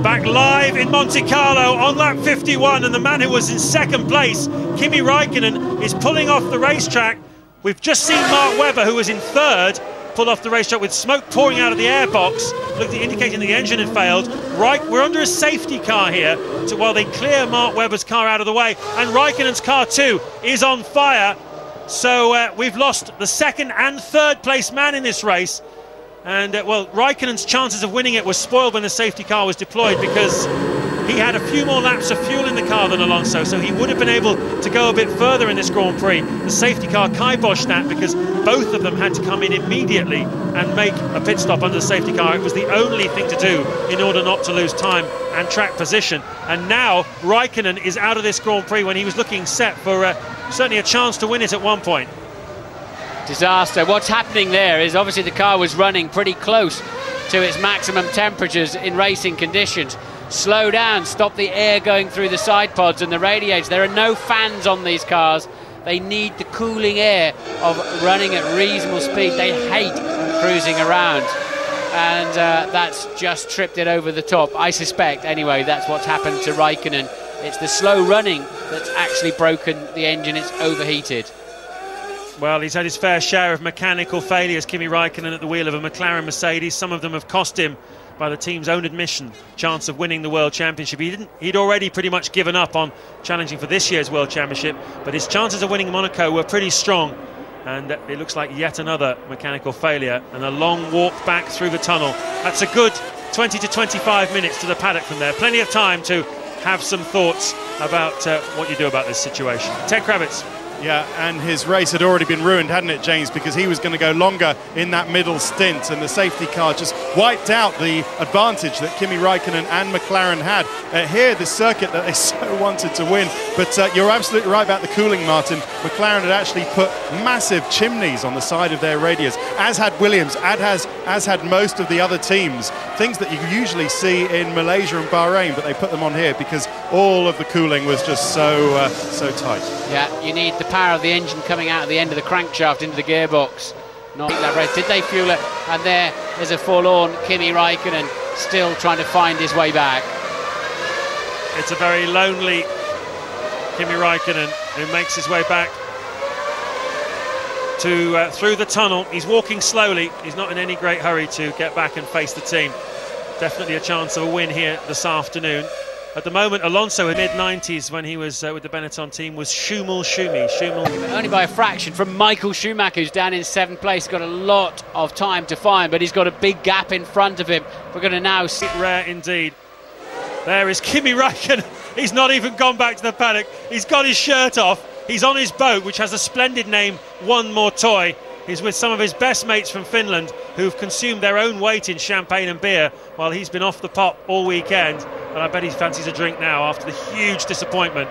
Back live in Monte Carlo on lap 51, and the man who was in second place, Kimi Räikkönen, is pulling off the racetrack. We've just seen Mark Webber, who was in third, pull off the racetrack with smoke pouring out of the airbox, indicating the engine had failed. We're under a safety car here while they clear Mark Webber's car out of the way, and Räikkönen's car too is on fire. So we've lost the second and third place man in this race. And well, Räikkönen's chances of winning it were spoiled when the safety car was deployed, because he had a few more laps of fuel in the car than Alonso, so he would have been able to go a bit further in this Grand Prix. The safety car kiboshed that because both of them had to come in immediately and make a pit stop under the safety car. It was the only thing to do in order not to lose time and track position. And now Räikkönen is out of this Grand Prix when he was looking set for certainly a chance to win it at one point. Disaster. What's happening there is obviously the car was running pretty close to its maximum temperatures in racing conditions. Slow down, stop the air going through the side pods and the radiators. There are no fans on these cars. They need the cooling air of running at reasonable speed. They hate cruising around, and that's just tripped it over the top. I suspect, anyway, that's what's happened to Räikkönen. It's the slow running that's actually broken the engine. It's overheated. Well, he's had his fair share of mechanical failures, Kimi Räikkönen, at the wheel of a McLaren Mercedes. Some of them have cost him, by the team's own admission, chance of winning the World Championship. He'd already pretty much given up on challenging for this year's World Championship, but his chances of winning Monaco were pretty strong, and it looks like yet another mechanical failure and a long walk back through the tunnel. That's a good 20 to 25 minutes to the paddock from there. Plenty of time to have some thoughts about what you do about this situation. Ted Kravitz. Yeah, and his race had already been ruined, hadn't it, James? Because he was going to go longer in that middle stint, and the safety car just wiped out the advantage that Kimi Räikkönen and McLaren had. Here, the circuit that they so wanted to win. But you're absolutely right about the cooling, Martin. McLaren had actually put massive chimneys on the side of their radiators, as had Williams, as had most of the other teams. Things that you usually see in Malaysia and Bahrain, but they put them on here because all of the cooling was just so tight. Yeah, you need the power of the engine coming out of the end of the crankshaft into the gearbox. Not that race. Did they fuel it? And there's a forlorn Kimi Räikkönen still trying to find his way back. It's a very lonely Kimi Räikkönen who makes his way back to through the tunnel. He's walking slowly. He's not in any great hurry to get back and face the team. Definitely a chance of a win here this afternoon. At the moment, Alonso in mid-90s when he was with the Benetton team was Schumel. Only by a fraction from Michael Schumacher, who's down in 7th place. Got a lot of time to find, but he's got a big gap in front of him. We're going to now see. Rare indeed. There is Kimi Räikkönen. He's not even gone back to the paddock. He's got his shirt off. He's on his boat, which has a splendid name, One More Toy. He's with some of his best mates from Finland who've consumed their own weight in champagne and beer while he's been off the pot all weekend. And I bet he fancies a drink now after the huge disappointment